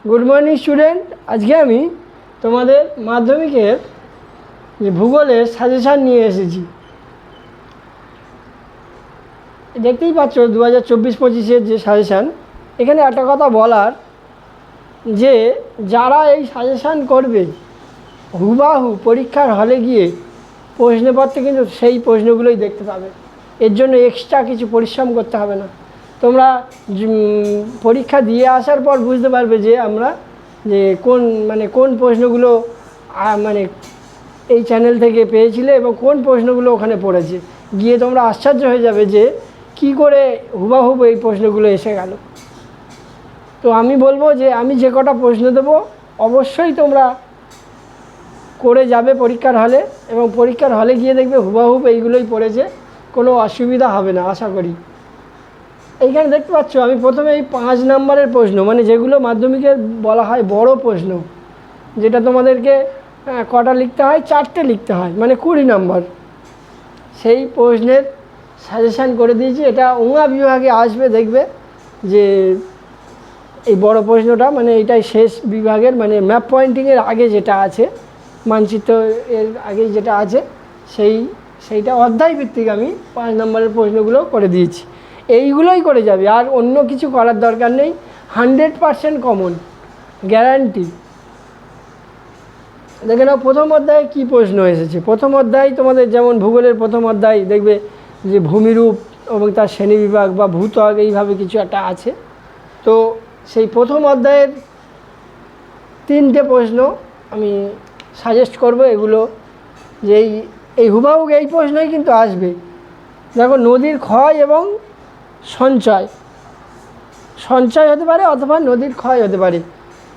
Good morning student. আজকে আমি তোমাদের মাধ্যমিকের যে ভূগোলের সাজেশান নিয়ে এসেছি। দেখতেই পাচ্ছ 2024-25-এর যে সাজেশান। এখানে একটা কথা বলার যে যারা এই সাজেশান করবে হুবাহু পরীক্ষার হলে গিয়ে প্রশ্নপত্রে কিন্তু সেই প্রশ্নগুলোই দেখতে পাবে। এর জন্য এক্সট্রা কিছু পরিশ্রম করতে হবে না। তোমরা পরীক্ষা দিয়ে আসার পর বুঝতে পারবে যে আমরা যে কোন প্রশ্নগুলো মানে এই চ্যানেল থেকে পেয়েছিলে এবং কোন প্রশ্নগুলো ওখানে পড়েছে। গিয়ে তোমরা আশ্চর্য হয়ে যাবে যে কি করে হুবাহুব এই প্রশ্নগুলো এসে গেল। তো আমি বলবো যে আমি যে কটা প্রশ্ন দেবো অবশ্যই তোমরা করে যাবে পরীক্ষার হলে, এবং পরীক্ষার হলে গিয়ে দেখবে হুবাহুব এইগুলোই পড়েছে, কোনো অসুবিধা হবে না আশা করি। এইখানে দেখতে পাচ্ছ আমি প্রথমে এই 5 নম্বরের প্রশ্ন, মানে যেগুলো মাধ্যমিকের বলা হয় বড় প্রশ্ন, যেটা তোমাদেরকে কটা লিখতে হয়, 4টে লিখতে হয়, মানে 20 নম্বর, সেই প্রশ্নের সাজেশান করে দিয়েছি। এটা ওঙা বিভাগে আসবে, দেখবে যে এই বড় প্রশ্নটা, মানে এটাই শেষ বিভাগের, মানে ম্যাপ পয়েন্টিংয়ের আগে যেটা আছে, মানচিত্র এর আগে যেটা আছে সেইটা অধ্যায় ভিত্তিক আমি 5 নম্বরের প্রশ্নগুলো করে দিয়েছি। এইগুলোই করে যাবে, আর অন্য কিছু করার দরকার নেই। 100% কমন গ্যারান্টি। দেখে নাও প্রথম অধ্যায়ে কী প্রশ্ন এসেছে। প্রথম অধ্যায় তোমাদের যেমন ভূগোলের প্রথম অধ্যায় দেখবে যে ভূমিরূপ এবং তার শ্রেণীবিভাগ বা ভূত্বক এইভাবে কিছু একটা আছে। তো সেই প্রথম অধ্যায়ের 3টে প্রশ্ন আমি সাজেস্ট করব, এগুলো যে এই হুবাহুব এই প্রশ্নই কিন্তু আসবে। দেখো, নদীর ক্ষয় এবং সঞ্চয় হতে পারে অথবা নদীর ক্ষয় হতে পারে,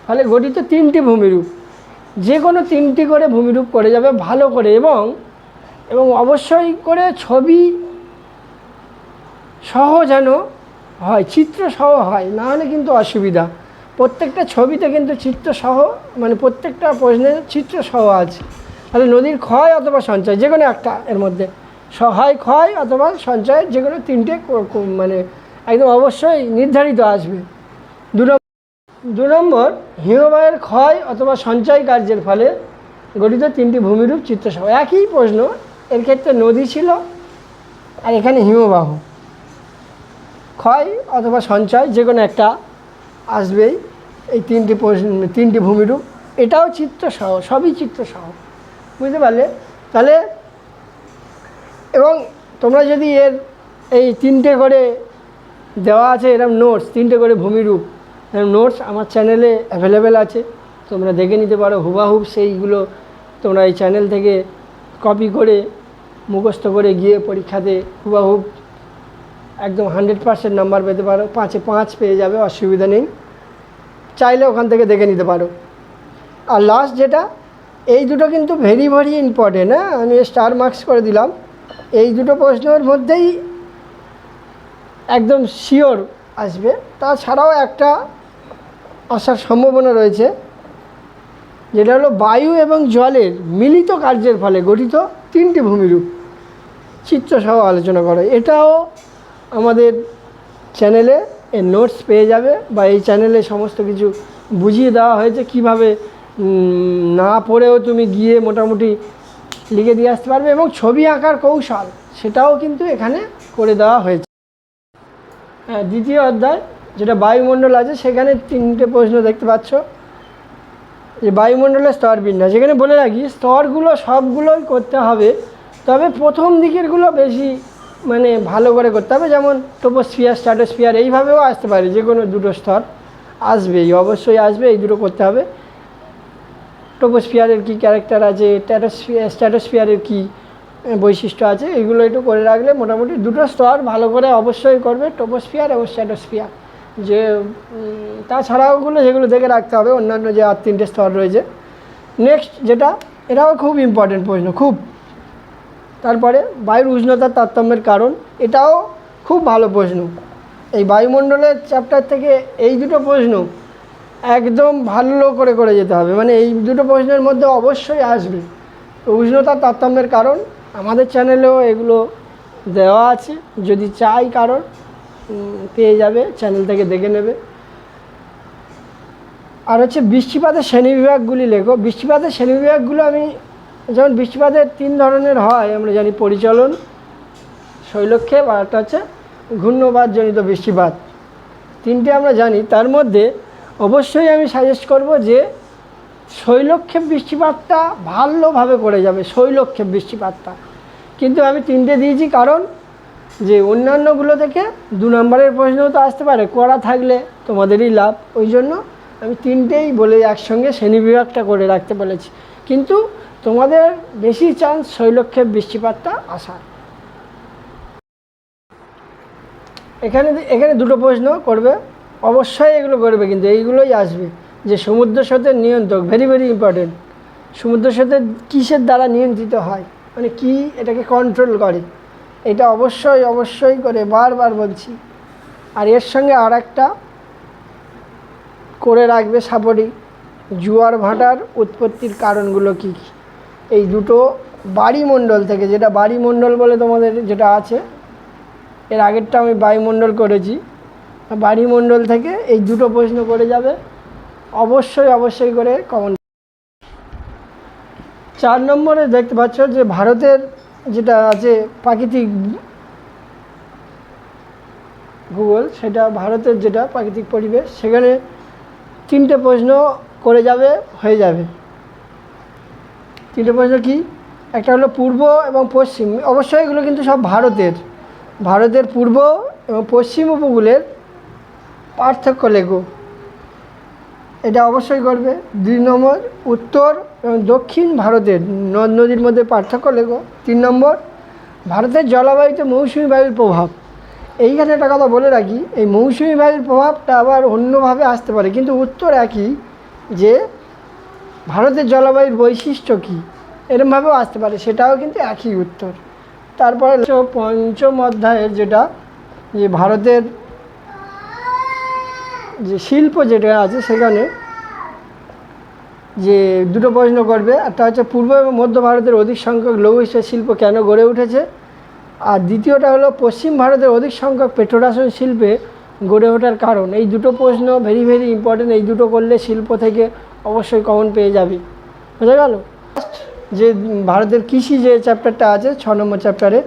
ফলে গঠিত 3টি ভূমিরূপ। যে কোনো 3টি করে ভূমিরূপ করে যাবে ভালো করে, এবং অবশ্যই করে ছবি সহ যেন হয়, চিত্র সহ হয়, না হলে কিন্তু অসুবিধা। প্রত্যেকটা ছবিতে কিন্তু চিত্র সহ, মানে প্রত্যেকটা প্রশ্নের চিত্র সহ আছে। তাহলে নদীর ক্ষয় অথবা সঞ্চয় যে কোনো একটা এর মধ্যে হয়, ক্ষয় অথবা সঞ্চয়, যে কোনো 3টে মানে একদম অবশ্যই নির্ধারিত আসবে। 2 নম্বর হিমবাহের ক্ষয় অথবা সঞ্চয় কার্যের ফলে গঠিত 3টি ভূমিরূপ চিত্রসহ। একই প্রশ্ন, এর ক্ষেত্রে নদী ছিল আর এখানে হিমবাহ। ক্ষয় অথবা সঞ্চয় যে কোনো একটা আসবেই। এই 3টি প্রশ্ন, 3টি ভূমিরূপ, এটাও চিত্রসহ, সবই চিত্রসহ, বুঝতে পারলে? তাহলে এবং তোমরা যদি এই 3টে করে দেওয়া আছে এরকম নোটস, 3টে করে ভূমিরূপ নোটস আমার চ্যানেলে অ্যাভেলেবেল আছে, তোমরা দেখে নিতে পারো। হুবাহুব সেইগুলো তোমরা এই চ্যানেল থেকে কপি করে মুখস্থ করে গিয়ে পরীক্ষাতে হুবাহুব একদম 100% নাম্বার পেতে পারো। 5-এ 5 পেয়ে যাবে, অসুবিধা নেই, চাইলে ওখান থেকে দেখে নিতে পারো। আর লাস্ট যেটা, এই দুটো কিন্তু ভেরি ভেরি ইম্পর্টেন্ট। হ্যাঁ, আমি স্টার মার্কস করে দিলাম। এই দুটো প্রশ্নের মধ্যেই একদম শিওর আসবে। তাছাড়াও একটা আসার সম্ভাবনা রয়েছে, যেটা হলো বায়ু এবং জলের মিলিত কার্যের ফলে গঠিত 3টি ভূমিরূপ চিত্রসহ আলোচনা করা। এটাও আমাদের চ্যানেলে এর নোটস পেয়ে যাবে, বা এই চ্যানেলে সমস্ত কিছু বুঝিয়ে দেওয়া হয়েছে, কিভাবে না পড়েও তুমি গিয়ে মোটামুটি লিখে দিয়ে আসতে পারবে, এবং ছবি আঁকার কৌশল সেটাও কিন্তু এখানে করে দেওয়া হয়েছে। হ্যাঁ, 2য় অধ্যায় যেটা বায়ুমণ্ডল আছে, সেখানে 3টে প্রশ্ন দেখতে পাচ্ছ। যে বায়ুমণ্ডলের স্তর বিন্যাস, যেখানে বলে রাখি স্তরগুলো সবগুলোই করতে হবে, তবে প্রথম দিকেরগুলো বেশি মানে ভালো করে করতে হবে। যেমন ট্রপোস্ফিয়ার, স্ট্র্যাটোস্ফিয়ার এইভাবেও আসতে পারে, যে কোনো 2টো স্তর আসবেই, অবশ্যই আসবে, এই দুটো করতে হবে। ট্রপোস্ফিয়ারের কী ক্যারেক্টার আছে, স্ট্র্যাটোস্ফিয়ারের কী বৈশিষ্ট্য আছে, এগুলো একটু করে রাখলে মোটামুটি 2টো স্তর ভালো করে অবশ্যই করবে, ট্রপোস্ফিয়ার এবং স্ট্র্যাটোস্ফিয়ার। যে তাছাড়াওগুলো যেগুলো দেখে রাখতে হবে, অন্যান্য যে আর 3টে স্তর রয়েছে। নেক্সট যেটা, এটাও খুব ইম্পর্টেন্ট প্রশ্ন, খুব। তারপরে বায়ুর উষ্ণতার তারতম্যের কারণ, এটাও খুব ভালো প্রশ্ন। এই বায়ুমণ্ডলের চ্যাপ্টার থেকে এই 2টো প্রশ্ন একদম ভালো করে করে যেতে হবে, মানে এই 2টো প্রশ্নের মধ্যে অবশ্যই আসবে। উষ্ণতার তারতম্যের কারণ আমাদের চ্যানেলেও এগুলো দেওয়া আছে, যদি চাই কারণ পেয়ে যাবে, চ্যানেল থেকে দেখে নেবে। আর হচ্ছে বৃষ্টিপাতের শ্রেণীবিভাগগুলি লেখো। বৃষ্টিপাতের শ্রেণীবিভাগগুলো আমি যেমন বৃষ্টিপাতের 3 ধরনের হয় আমরা জানি, পরিচলন, শৈলক্ষেপ আর একটা হচ্ছে ঘূর্ণবাতজনিত বৃষ্টিপাত। 3টে আমরা জানি। তার মধ্যে অবশ্যই আমি সাজেস্ট করব যে শৈলক্ষেপ বৃষ্টিপাতটা ভালোভাবে করে যাবে, শৈলক্ষেপ বৃষ্টিপাতটা। কিন্তু আমি 3টে দিয়েছি কারণ যে অন্যান্যগুলো থেকে 2 নম্বরের প্রশ্নও তো আসতে পারে, করা থাকলে তোমাদেরই লাভ। ওই জন্য আমি 3টেই বলে একসঙ্গে শ্রেণীবিভাগটা করে রাখতে বলেছি। কিন্তু তোমাদের বেশি চান্স শৈলক্ষেপ বৃষ্টিপাতটা আসার। এখানে 2টো প্রশ্ন করবে, অবশ্যই এগুলো করবে, কিন্তু এইগুলোই আসবে যে সমুদ্র স্রোতের নিয়ন্ত্রক, ভেরি ভেরি ইম্পর্টেন্ট। সমুদ্র স্রোতের কিসের দ্বারা নিয়ন্ত্রিত হয়, মানে কি এটাকে কন্ট্রোল করে, এটা অবশ্যই করে বারবার বলছি। আর এর সঙ্গে আর একটা করে রাখবে সাপোর্টিং, জোয়ার ভাটার উৎপত্তির কারণগুলো কী কী। এই 2টো বায়ুমণ্ডল থেকে, যেটা বায়ুমণ্ডল বলে তোমাদের যেটা আছে, এর আগেরটা আমি বায়ুমণ্ডল করেছি, বায়ুমণ্ডল থেকে এই 2টো প্রশ্ন করে যাবে অবশ্যই করে কমন। 4 নম্বরে দেখতে পাচ্ছ যে ভারতের যেটা আছে প্রাকৃতিক ভূগোল, সেটা ভারতের যেটা প্রাকৃতিক পরিবেশ, সেখানে 3টে প্রশ্ন করে যাবে, হয়ে যাবে। 3টে প্রশ্ন কি? একটা হলো পূর্ব এবং পশ্চিম, অবশ্যই এগুলো কিন্তু সব ভারতের পূর্ব এবং পশ্চিম উপকূলের পার্থক্য লেখো, এটা অবশ্যই করবে। 2 নম্বর উত্তর এবং দক্ষিণ ভারতের নদ নদীর মধ্যে পার্থক্য লেখো। 3 নম্বর ভারতের জলবায়ুতে মৌসুমি বায়ুর প্রভাব। এইখানে একটা কথা বলে রাখি, এই মৌসুমি বায়ুর প্রভাবটা আবার অন্যভাবে আসতে পারে, কিন্তু উত্তর একই, যে ভারতের জলবায়ুর বৈশিষ্ট্য কী এরমভাবেও আসতে পারে, সেটাও কিন্তু একই উত্তর। তারপরে 5ম অধ্যায়ের যেটা যে ভারতের যে শিল্প যেটা আছে, সেখানে যে 2টো প্রশ্ন করবে। একটা হচ্ছে পূর্ব এবং মধ্য ভারতের অধিক সংখ্যক লৌহ ইস্পাত শিল্প কেন গড়ে উঠেছে, আর দ্বিতীয়টা হলো পশ্চিম ভারতের অধিক সংখ্যক পেট্রোরাসায়ন শিল্পে গড়ে ওঠার কারণ। এই 2টো প্রশ্ন ভেরি ভেরি ইম্পর্টেন্ট, এই 2টো করলে শিল্প থেকে অবশ্যই কমন পেয়ে যাবে। বোঝা গেল? যে ভারতের কৃষি যে চ্যাপ্টারটা আছে 6 নম্বর চ্যাপ্টারে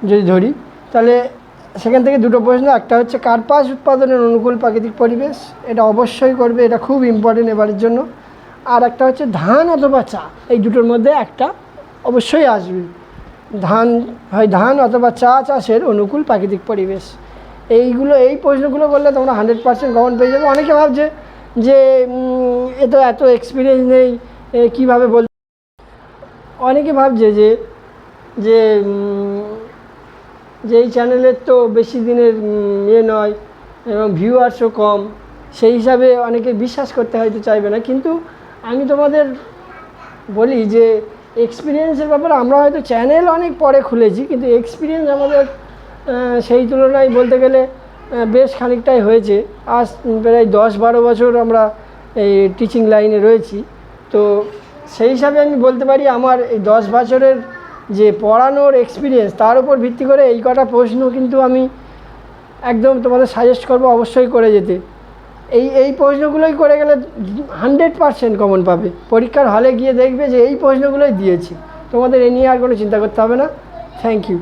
যদি ধরি, তাহলে সেখান থেকে 2টো প্রশ্ন। একটা হচ্ছে কার্পাস উৎপাদনের অনুকূল প্রাকৃতিক পরিবেশ, এটা অবশ্যই করবে, এটা খুব ইম্পর্টেন্ট এবারের জন্য। আর একটা হচ্ছে ধান অথবা চা, এই 2টোর মধ্যে একটা অবশ্যই আসবে। ধান অথবা চা চাষের অনুকূল প্রাকৃতিক পরিবেশ, এই প্রশ্নগুলো করলে তোমরা 100% কমন পেয়ে যাবে। অনেকে ভাবছে যে এত এক্সপিরিয়েন্স নেই, কীভাবে অনেকে ভাবছে যে এই চ্যানেলের তো বেশি দিনের নয় এবং ভিউয়ার্সও কম, সেই হিসাবে অনেকে বিশ্বাস করতে হয়তো চাইবে না। কিন্তু আমি তোমাদের বলি যে এক্সপিরিয়েন্সের ব্যাপারে আমরা হয়তো চ্যানেল অনেক পরে খুলেছি, কিন্তু এক্সপিরিয়েন্স আমাদের সেই তুলনায় বলতে গেলে বেশ খানিকটাই হয়েছে। আজ প্রায় 10-12 বছর আমরা এই টিচিং লাইনে রয়েছি। তো সেই হিসাবে আমি বলতে পারি আমার এই 10 বছরের যে পড়ানোর এক্সপিরিয়েন্স, তার উপর ভিত্তি করে এই কটা প্রশ্ন কিন্তু আমি একদম তোমাদের সাজেস্ট করবো অবশ্যই করে যেতে। এই প্রশ্নগুলোই করে গেলে 100% কমন পাবে। পরীক্ষার হলে গিয়ে দেখবে যে এই প্রশ্নগুলোই দিয়েছি, তোমাদের এ নিয়ে আর কোনো চিন্তা করতে হবে না। Thank you.